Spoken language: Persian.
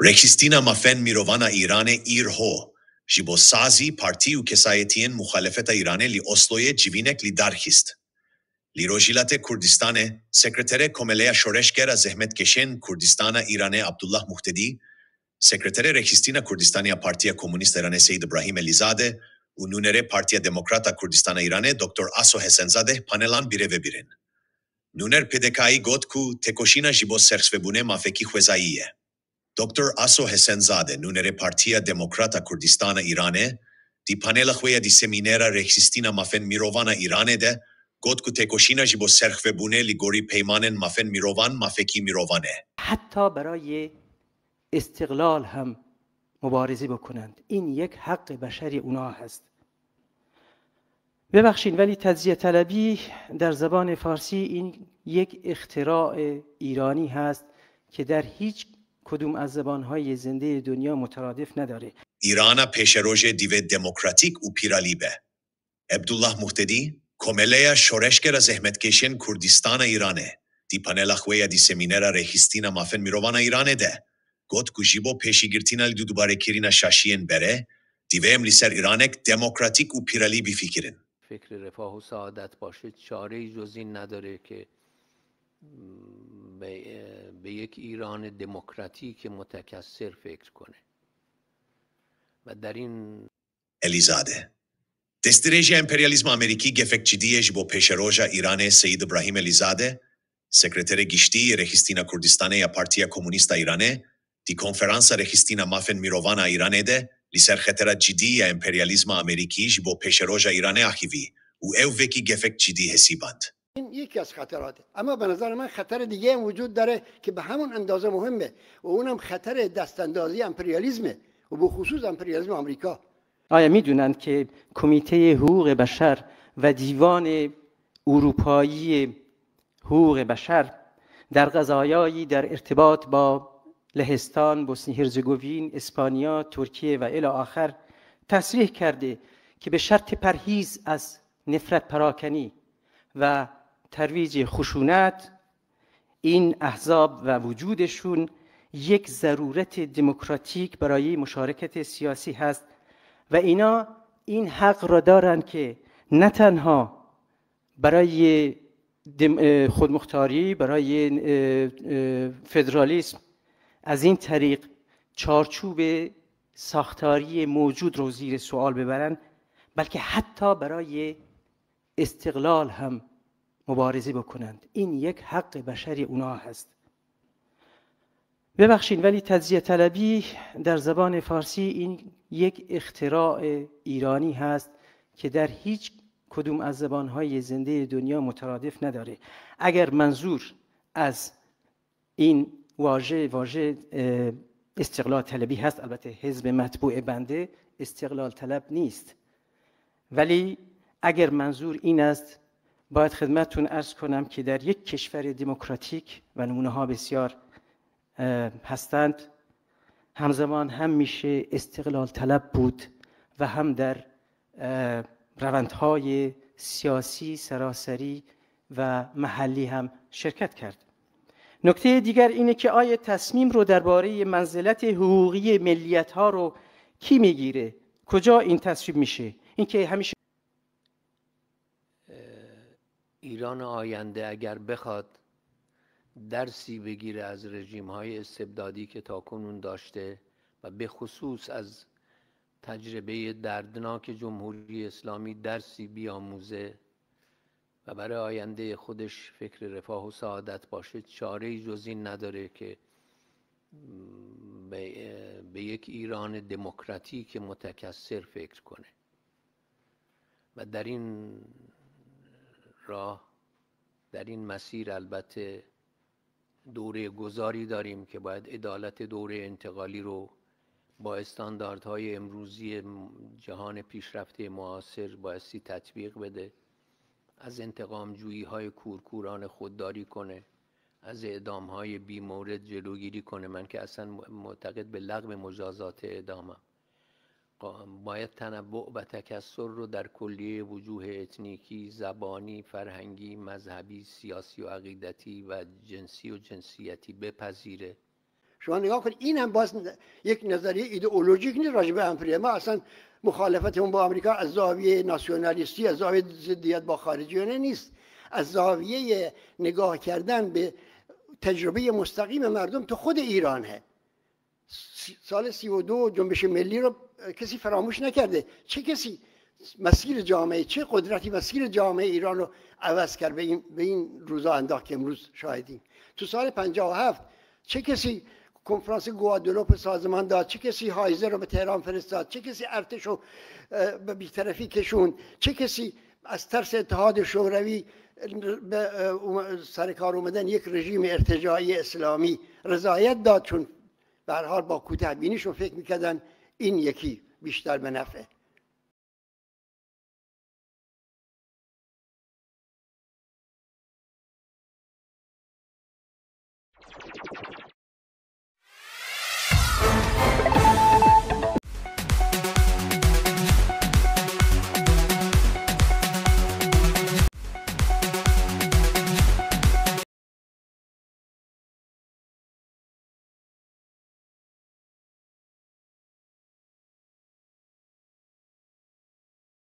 Rehistina mafen mirovana Iran irho. Jibo sazi parti u kesayetien mukhalefeta Iran li Osloye civinek li darhist. Li Rojilate Kurdistane, sekretere Komelea Shoreşgera Zehmet Keşen Kurdistana İran'e Abdullah Muhtedi, sekretere Rehistina Kurdistania Partiya Komünist İran'e Seyyid İbrahim Elizade, u nunere Partiya Demokrata Kurdistana İran'e Dr. Aso Hesenzade panelan bire ve birin. Nuner PDK'yi Gotku Tekoşina Jibo Sersvebune Mafeki Hvezaiye. Dr. Aso Hesenzade, nunere Partiya Demokrata Kurdistana İran'e, di panela Hveya di Seminera Rehistina Mafen Mirovana İran'e de, Gotku Tekoşina Jibo Serhvebune Ligori Peymanen Mafen Mirovan Mafeki Mirovane. حتی برای استقلال هم مبارزه بکنند. این یک حق بشری اونا هست. ببخشید ولی تجزیه طلبی در زبان فارسی این یک اختراع ایرانی هست که در هیچ کدوم از زبانهای زنده دنیا مترادف نداره. ایران پیشروژ دیو دموکراتیک و پیرالیبه. عبدالله مهتدی، کوملیا شورشگر زحمتکشین کردستان ایرانه. دی پانل خویا دی سمینر رهیستینا مافن میرووانا ایرانه ده. گوت کجیبو پیشگیرتینا لی دوباره کرینا شاشین بره. دیویم لیسر ایرانک دموکراتیک و پیرالیبی فکرین. فکر رفاه و سعادت باشه چاره‌ای جز این نداره که به یک ایران دموکراتیک متکثر فکر کنه و در این الیزاده دستریج امپریالیسم امریکی گفکچیدیش با پیشروژا ایران سید ابراهیم الیزاده سکرتر گشتی رهیستینا کردستان یا پارتیا کمونیستا ایرانه دی کنفرانس رهیستینا مافن میرووانا ایرانه ده لیسر خطر جدی یا امپریالیسم امریکیش با پیشروژا ایرانه اخیوی و او وکی گفکچیدی حسیبند. این یکی از خطراته، اما به نظر من خطر دیگه هم وجود داره که به همون اندازه مهمه و اونم خطر دستاندازی امپریالیسمه و به خصوص امپریالیسم آمریکا. آیا میدونند که کمیته حقوق بشر و دیوان اروپایی حقوق بشر در قضایایی در ارتباط با لهستان، بوسنی هرزگوین، اسپانیا، ترکیه و الی آخر تصریح کرده که به شرط پرهیز از نفرت پراکنی و ترویج خشونت این احزاب و وجودشون یک ضرورت دموکراتیک برای مشارکت سیاسی هست و اینا این حق را دارند که نه تنها برای خودمختاری، برای فدرالیسم از این طریق چارچوب ساختاری موجود رو زیر سوال ببرند، بلکه حتی برای استقلال هم مبارزه بکنند. این یک حق بشری اونا هست. ببخشید ولی تجزیه طلبی در زبان فارسی این یک اختراع ایرانی هست که در هیچ کدوم از زبانهای زنده دنیا مترادف نداره. اگر منظور از این واژه استقلال طلبی هست، البته حزب مطبوع بنده استقلال طلب نیست، ولی اگر منظور این است باید خدمتتون عرض کنم که در یک کشور دموکراتیک و نمونه ها بسیار هستند، همزمان هم میشه استقلال طلب بود و هم در روندهای سیاسی سراسری و محلی هم شرکت کرد. نکته دیگر اینه که آیا تصمیم رو درباره منزلت حقوقی ملیت ها رو کی میگیره؟ کجا این تصویب میشه؟ این که همیشه ایران آینده اگر بخواد درسی بگیره از رژیم‌های استبدادی که تاکنون داشته و به خصوص از تجربه دردناک جمهوری اسلامی درسی بیاموزه و برای آینده خودش فکر رفاه و سعادت باشه چاره‌ای جز این نداره که به یک ایران دموکراتیک متکثر فکر کنه و در این راه، در این مسیر البته دوره گذاری داریم که باید عدالت دوره انتقالی رو با استانداردهای امروزی جهان پیشرفته معاصر بایستی تطبیق بده، از انتقام جویی های کورکوران خودداری کنه، از اعدام های بی مورد جلوگیری کنه. من که اصلا معتقد به لغو مجازات اعدامم. باید تنوع و تکثر رو در کلیه وجوه اتنیکی، زبانی، فرهنگی، مذهبی، سیاسی و عقیدتی و جنسی و جنسیتی بپذیره. شما نگاه کنید این هم باز یک نظریه ایدئولوژیک نیست راجع به امپریالیسم. ما اصلا مخالفتمون با آمریکا از زاویه ناسیونالیستی، از زاویه ضدیت با خارجیانه نیست، از زاویه نگاه کردن به تجربه مستقیم مردم تو خود ایرانه. سال 32 جنبش ملی رو کسی فراموش نکرده. چه کسی مسیر جامعه، چه قدرتی مسیر جامعه ایران رو عوض کرد به این روزا انداخت که امروز شاهدیم. تو سال 57 چه کسی کنفرانس گوادلوپ سازمان داد، چه کسی هایزر رو به تهران فرستاد، چه کسی ارتش رو به بی‌طرفی کشوند، چه کسی از ترس اتحاد شوروی به سر کار اومدن یک رژیم ارتجاعی اسلامی رضایت داد، چون به هر حال با کوتاه‌بینیشون فکر می‌کردن این یکی بیشتر به نفعه.